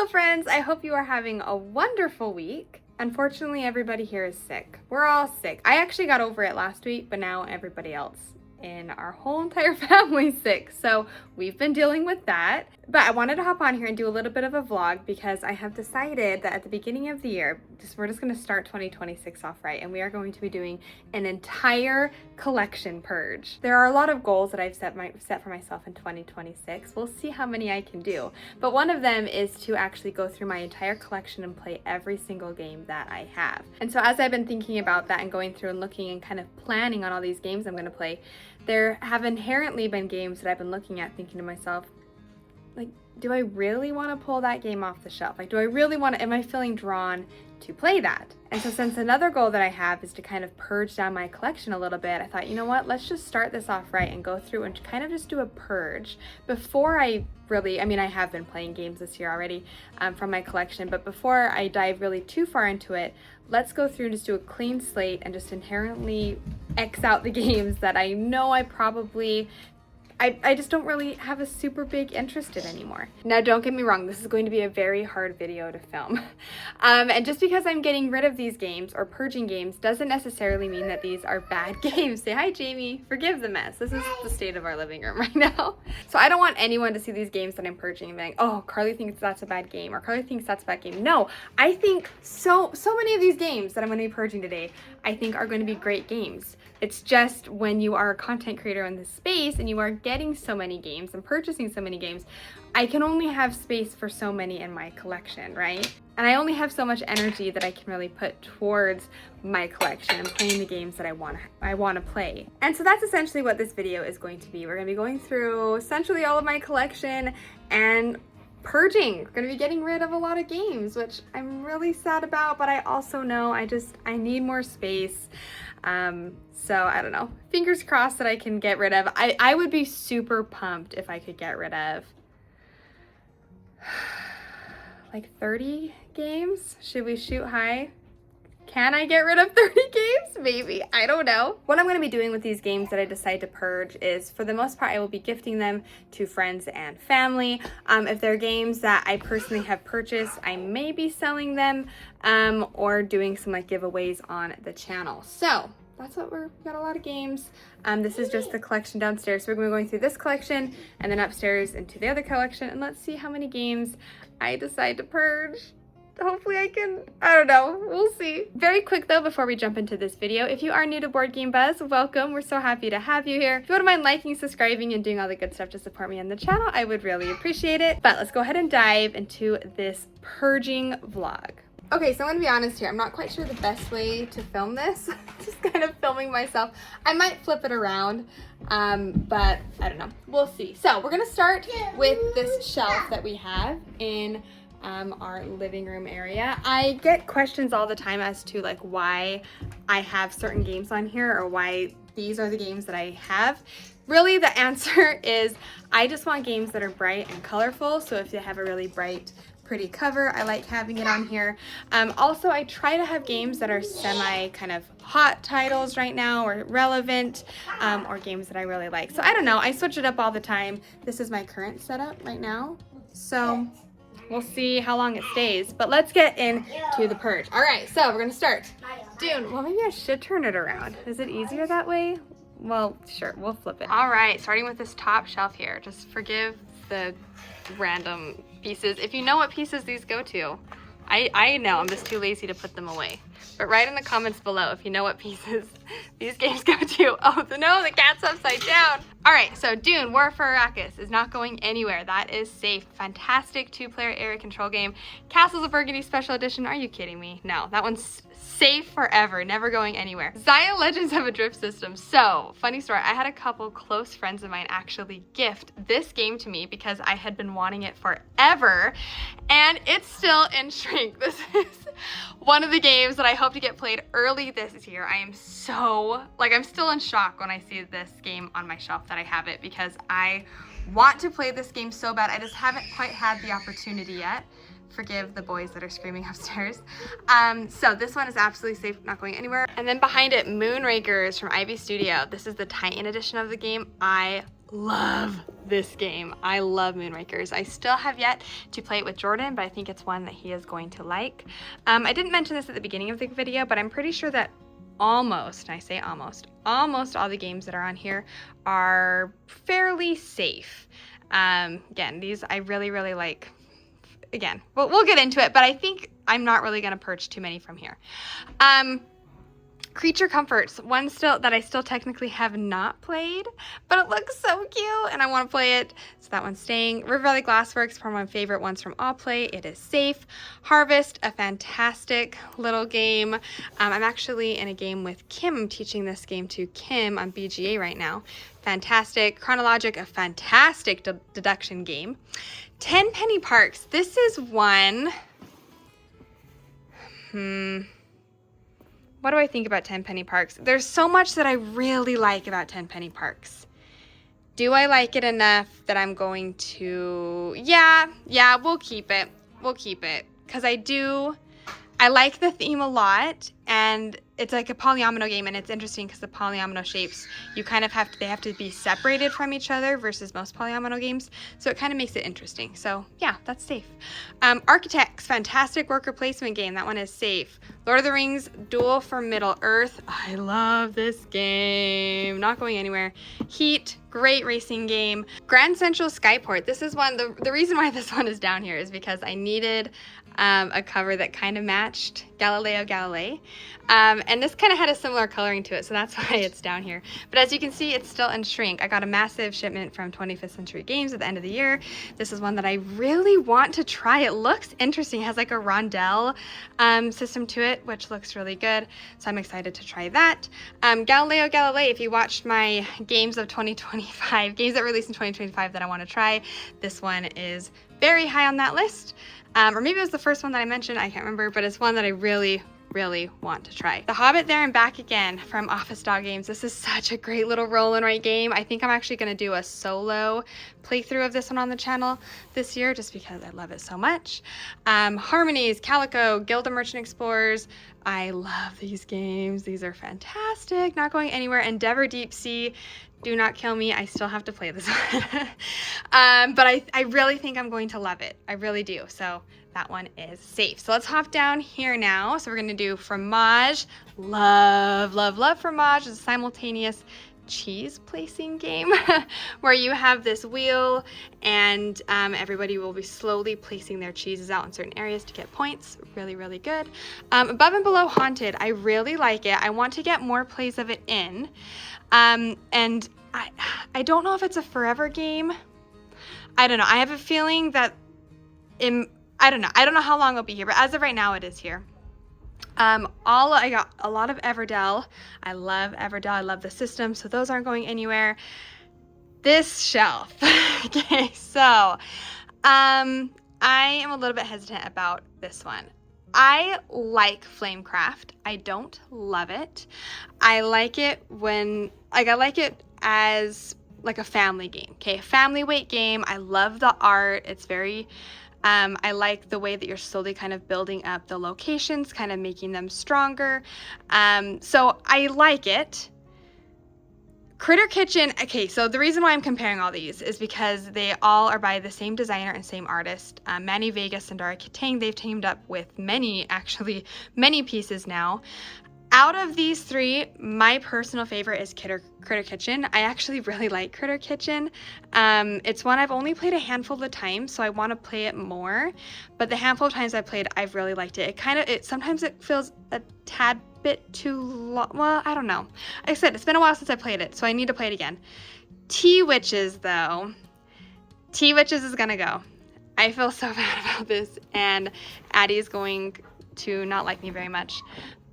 Hello friends, I hope you are having a wonderful week. Unfortunately, everybody here is sick. We're all sick. I actually got over it last week, but now everybody else in our whole entire family is sick. So we've been dealing with that. But I wanted to hop on here and do a little bit of a vlog because I have decided that at the beginning of the year, we're just gonna start 2026 off right, and we are going to be doing an entire collection purge. There are a lot of goals that I've set for myself in 2026. We'll see how many I can do. But one of them is to actually go through my entire collection and play every single game that I have. And so as I've been thinking about that and going through and looking and kind of planning on all these games I'm gonna play, there have inherently been games that I've been looking at thinking to myself, like, do I really want to pull that game off the shelf? Like, do I really want to, am I feeling drawn to play that? And so since another goal that I have is to kind of purge down my collection a little bit, I thought, you know what, let's just start this off right and go through and kind of just do a purge before I really, I have been playing games this year already from my collection, but before I dive really too far into it, let's go through and just do a clean slate and just inherently X out the games that I know I just don't really have a super big interest in anymore. Now, don't get me wrong, this is going to be a very hard video to film. And just because I'm getting rid of these games or purging games doesn't necessarily mean that these are bad games. Say hi, Jamie. Forgive the mess. This is the state of our living room right now. So I don't want anyone to see these games that I'm purging and being, oh, Carly thinks that's a bad game, or Carly thinks that's a bad game. No, I think so many of these games that I'm going to be purging today, I think are going to be great games. It's just when you are a content creator in this space and you are getting so many games and purchasing so many games, I can only have space for so many in my collection, right? And I only have so much energy that I can really put towards my collection and playing the games that I want to play. And so that's essentially what this video is going to be. We're going to be going through essentially all of my collection and purging. We're going to be getting rid of a lot of games, which I'm really sad about, but I also know I need more space. So I don't know, fingers crossed that I can get rid of. I would be super pumped if I could get rid of like 30 games. Should we shoot high? Can I get rid of 30 games? Maybe, I don't know. What I'm gonna be doing with these games that I decide to purge is, for the most part, I will be gifting them to friends and family. If they're games that I personally have purchased, I may be selling them or doing some like giveaways on the channel. So that's what we got a lot of games. This is just the collection downstairs. So we're gonna be going through this collection and then upstairs into the other collection, and let's see how many games I decide to purge. Hopefully I can, I don't know, we'll see. Very quick though, before we jump into this video, if you are new to Board Game Buzz, welcome. We're so happy to have you here. If you wouldn't mind liking, subscribing, and doing all the good stuff to support me on the channel, I would really appreciate it. But let's go ahead and dive into this purging vlog. Okay, so I'm gonna be honest here. I'm not quite sure the best way to film this. Just kind of filming myself. I might flip it around, but I don't know. We'll see. So we're gonna start with this shelf that we have in our living room area. I get questions all the time as to like why I have certain games on here or why these are the games that I have. Really, the answer is I just want games that are bright and colorful. So if they have a really bright, pretty cover, I like having it on here. Also, I try to have games that are semi kind of hot titles right now or relevant, or games that I really like. So I don't know, I switch it up all the time. This is my current setup right now. So we'll see how long it stays, but let's get into the purge. All right, so we're gonna start. Dune, well, maybe I should turn it around. Is it easier that way? Well, sure, we'll flip it. All right, starting with this top shelf here. Just forgive the random pieces. If you know what pieces these go to, I know, I'm just too lazy to put them away. But write in the comments below if you know what pieces these games go to. Oh, no, the cat's upside down. All right, so Dune, War for Arrakis is not going anywhere. That is safe. Fantastic two-player area control game. Castles of Burgundy Special Edition. Are you kidding me? No, that one's safe forever, never going anywhere. Xia Legends of a Drift System. So, funny story, I had a couple close friends of mine actually gift this game to me because I had been wanting it forever, and it's still in shrink. This is one of the games that I hope to get played early this year. I am so, I'm still in shock when I see this game on my shelf that I have it, because I want to play this game so bad. I just haven't quite had the opportunity yet. Forgive the boys that are screaming upstairs. So this one is absolutely safe, not going anywhere. And then behind it, Moonrakers from Ivy Studio. This is the Titan edition of the game. I love this game. I love Moonrakers. I still have yet to play it with Jordan, but I think it's one that he is going to like. I didn't mention this at the beginning of the video, but I'm pretty sure that almost, and I say almost all the games that are on here are fairly safe. Again, these I really like. Again, we'll get into it, but I think I'm not really going to purge too many from here. Creature Comforts, one still that I still technically have not played, but it looks so cute and I want to play it, so that one's staying. River Valley Glassworks, one of my favorite ones from All Play. It is safe. Harvest, a fantastic little game. I'm actually in a game with Kim. I'm teaching this game to Kim on BGA right now. Fantastic. Chronologic, a fantastic deduction game. 10 Penny Parks. This is one. What do I think about 10 Penny Parks? There's so much that I really like about 10 Penny Parks. Do I like it enough that I'm going to... Yeah, we'll keep it. We'll keep it. Because I like the theme a lot, and it's like a polyomino game, and it's interesting because the polyomino shapes, you kind of they have to be separated from each other versus most polyomino games, so it kind of makes it interesting. So yeah, that's safe. Architects, fantastic worker placement game. That one is safe. Lord of the Rings, Duel for Middle Earth. I love this game. Not going anywhere. Heat, great racing game. Grand Central Skyport. This is one, the reason why this one is down here is because I needed a cover that kind of matched Galileo Galilei. And this kind of had a similar coloring to it, so that's why it's down here. But as you can see, it's still in shrink. I got a massive shipment from 25th Century Games at the end of the year. This is one that I really want to try. It looks interesting. It has like a rondelle system to it, which looks really good. So I'm excited to try that. Galileo Galilei, if you watched my games of 2025, games that released in 2025 that I want to try, this one is very high on that list. Or maybe it was the first one that I mentioned, I can't remember, but it's one that I really want to try. The Hobbit There and Back Again from Office Dog Games. This is such a great little roll and write game. I think I'm actually going to do a solo playthrough of this one on the channel this year just because I love it so much. Harmonies, Calico, Gilda Merchant Explorers. I love these games. These are fantastic. Not going anywhere. Endeavor Deep Sea. Do not kill me. I still have to play this one. But I really think I'm going to love it. I really do. So that one is safe. So let's hop down here now. So we're going to do Fromage. Love Fromage. It's a simultaneous cheese placing game where you have this wheel and everybody will be slowly placing their cheeses out in certain areas to get points. Really good. Above and Below Haunted. I really like it. I want to get more plays of it in. And I don't know if it's a forever game. I don't know. I have a feeling that I don't know how long it'll be here, but as of right now it is here. I got a lot of Everdell. I love Everdell. I love the system, so those aren't going anywhere. This shelf. Okay, so I am a little bit hesitant about this one. I like Flamecraft. I don't love it. I like it I like it as like a family game. Okay, a family weight game. I love the art. It's very I like the way that you're slowly kind of building up the locations, kind of making them stronger. So I like it. Critter Kitchen, okay, so the reason why I'm comparing all these is because they all are by the same designer and same artist, Manny Vegas and Dara Kitang. They've teamed up with many pieces now. Out of these three, my personal favorite is Critter Kitchen. I actually really like Critter Kitchen. It's one I've only played a handful of times, so I want to play it more. But the handful of times I played, I've really liked it. Sometimes it feels a tad bit too long. Well, I don't know. Like I said, it's been a while since I played it, so I need to play it again. Tea Witches, though. Tea Witches is gonna go. I feel so bad about this, and Addie is going to not like me very much.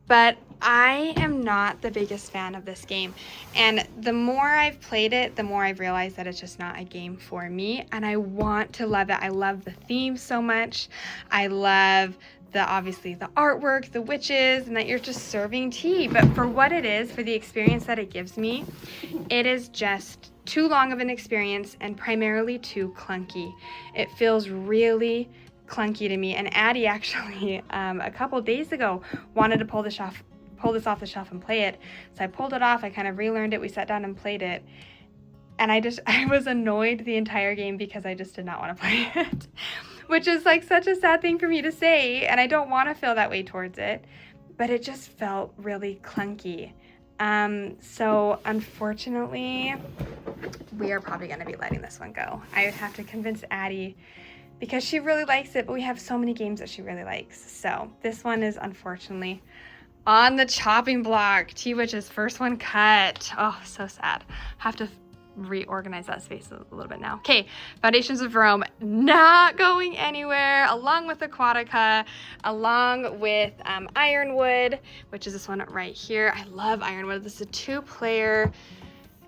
But I am not the biggest fan of this game. And the more I've played it, the more I've realized that it's just not a game for me. And I want to love it. I love the theme so much. I love obviously the artwork, the witches, and that you're just serving tea. But for what it is, for the experience that it gives me, it is just too long of an experience and primarily too clunky. It feels really clunky to me, and Addie actually a couple days ago wanted to pull this off the shelf and play it, so I pulled it off. I kind of relearned it. We sat down and played it. And I was annoyed the entire game because I just did not want to play it, which is like such a sad thing for me to say, and I don't want to feel that way towards it, but it just felt really clunky. So unfortunately, we are probably going to be letting this one go. I would have to convince Addie because she really likes it, but we have so many games that she really likes. So this one is unfortunately on the chopping block. T-Witch's first one cut. Oh, so sad. Have to reorganize that space a little bit now. Okay, Foundations of Rome, not going anywhere, along with Aquatica, along with Ironwood, which is this one right here. I love Ironwood. This is a 2-player.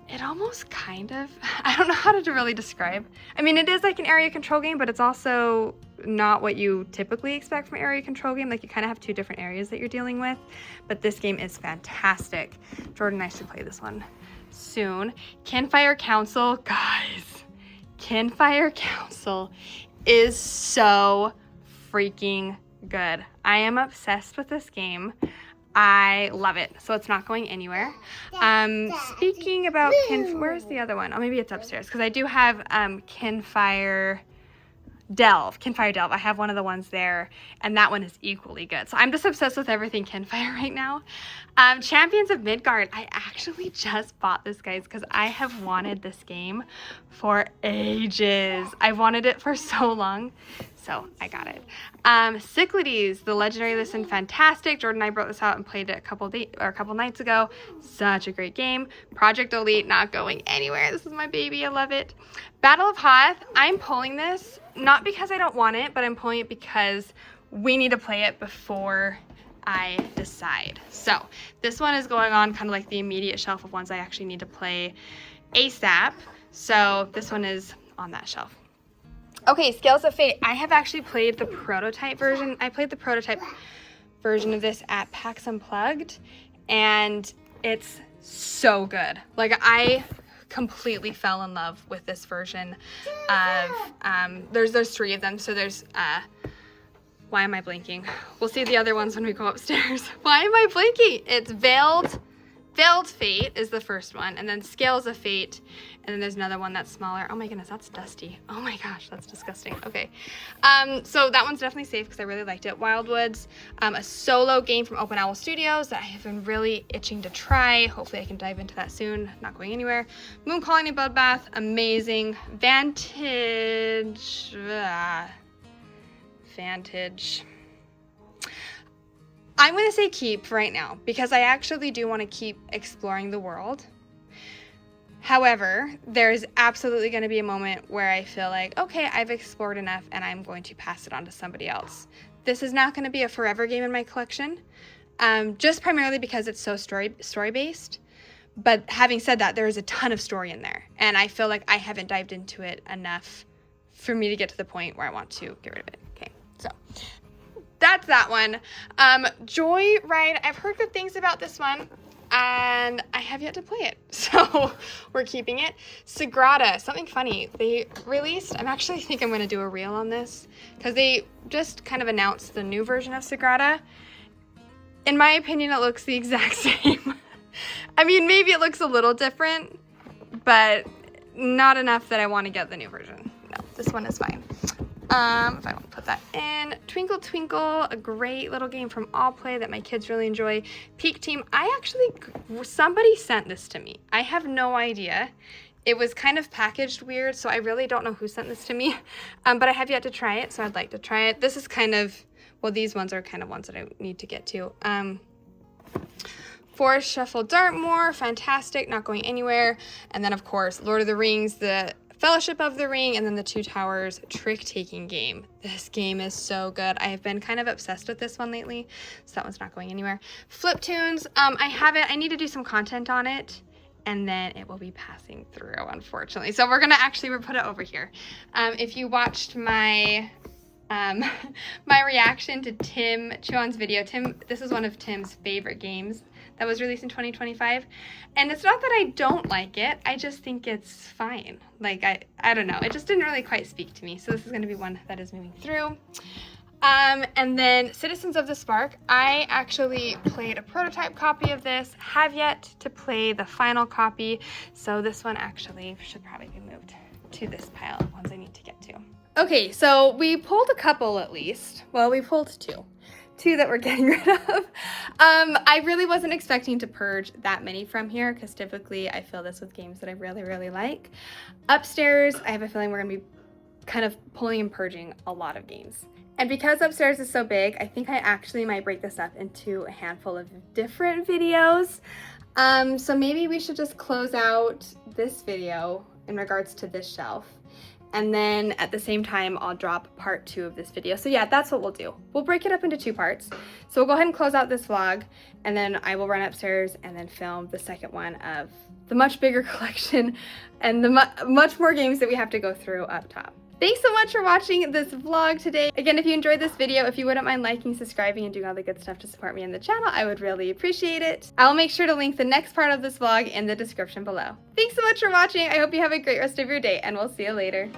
It almost kind of, I don't know how to really describe. I mean, it is like an area control game, but it's also not what you typically expect from an area control game. Like you kind of have 2 different areas that you're dealing with, but this game is fantastic. Jordan and I should play this one soon. Kinfire Council, guys, Kinfire Council is so freaking good. I am obsessed with this game. I love it. So it's not going anywhere. Speaking about where's the other one? Oh, maybe it's upstairs because I do have Kinfire Delve. I have one of the ones there, and that one is equally good. So I'm just obsessed with everything Kinfire right now. Champions of Midgard. I actually just bought this, guys, because I have wanted this game for ages. I've wanted it for so long, so I got it. Cyclades, the Legendary Listen, fantastic. Jordan and I brought this out and played it a couple nights ago. Such a great game. Project Elite, not going anywhere. This is my baby. I love it. Battle of Hoth. I'm pulling this not because I don't want it, but I'm pulling it because we need to play it before I decide. So this one is going on kind of like the immediate shelf of ones I actually need to play ASAP. So this one is on that shelf. Okay, Scales of Fate. I have actually played the prototype version. I played the prototype version of this at PAX Unplugged, and it's so good. Like, I completely fell in love with this version of, there's 3 of them. So there's, why am I blinking? We'll see the other ones when we go upstairs. Why am I blinking? It's Veiled Fate is the first one, and then Scales of Fate, and then there's another one that's smaller. Oh my goodness, that's dusty. Oh my gosh, that's disgusting. Okay, so that one's definitely safe because I really liked it. Wildwoods, a solo game from Open Owl Studios that I have been really itching to try. Hopefully I can dive into that soon. Not going anywhere. Moon Colony Bloodbath, amazing. Vantage. I'm going to say keep right now because I actually do want to keep exploring the world. However, there's absolutely going to be a moment where I feel like, okay, I've explored enough and I'm going to pass it on to somebody else. This is not going to be a forever game in my collection, just primarily because it's so story-based. But having said that, there is a ton of story in there, and I feel like I haven't dived into it enough for me to get to the point where I want to get rid of it. Okay, so that's that one. Joyride, I've heard good things about this one, and I have yet to play it, so we're keeping it. Sagrada, something funny. They released, I think I'm going to do a reel on this, because they just kind of announced the new version of Sagrada. In my opinion, it looks the exact same. I mean, maybe it looks a little different, but not enough that I want to get the new version. No, this one is fine. If I want to put that in. Twinkle Twinkle, a great little game from All Play that my kids really enjoy. Peak Team, somebody sent this to me. I have no idea. It was kind of packaged weird, so I really don't know who sent this to me. But I have yet to try it, so I'd like to try it. This is kind of, well, these ones are kind of ones that I need to get to. Forest Shuffle Dartmoor, fantastic, not going anywhere. And then, of course, Lord of the Rings, the Fellowship of the Ring, and then the Two Towers trick-taking game. This game is so good. I have been kind of obsessed with this one lately, so that one's not going anywhere. Fliptoons, I need to do some content on it, and then it will be passing through, unfortunately. So we're gonna put it over here. If you watched my my reaction to Tim Chuan's video, this is one of Tim's favorite games that was released in 2025, and it's not that I don't like it, I just think it's fine. Like, I don't know, it just didn't really quite speak to me, so this is going to be one that is moving through. And then Citizens of the Spark. I actually played a prototype copy of this, have yet to play the final copy, so this one actually should probably be moved to this pile of ones I need to get to. Okay, so we pulled a couple at least. Well, we pulled two that we're getting rid of. I really wasn't expecting to purge that many from here because typically I fill this with games that I really, really like. Upstairs, I have a feeling we're gonna be kind of pulling and purging a lot of games. And because upstairs is so big, I think I actually might break this up into a handful of different videos. So maybe we should just close out this video in regards to this shelf. And then at the same time, I'll drop part 2 of this video. So yeah, that's what we'll do. We'll break it up into 2 parts. So we'll go ahead and close out this vlog, and then I will run upstairs and then film the second one of the much bigger collection and the much more games that we have to go through up top. Thanks so much for watching this vlog today. Again, if you enjoyed this video, if you wouldn't mind liking, subscribing, and doing all the good stuff to support me in the channel, I would really appreciate it. I'll make sure to link the next part of this vlog in the description below. Thanks so much for watching. I hope you have a great rest of your day, and we'll see you later.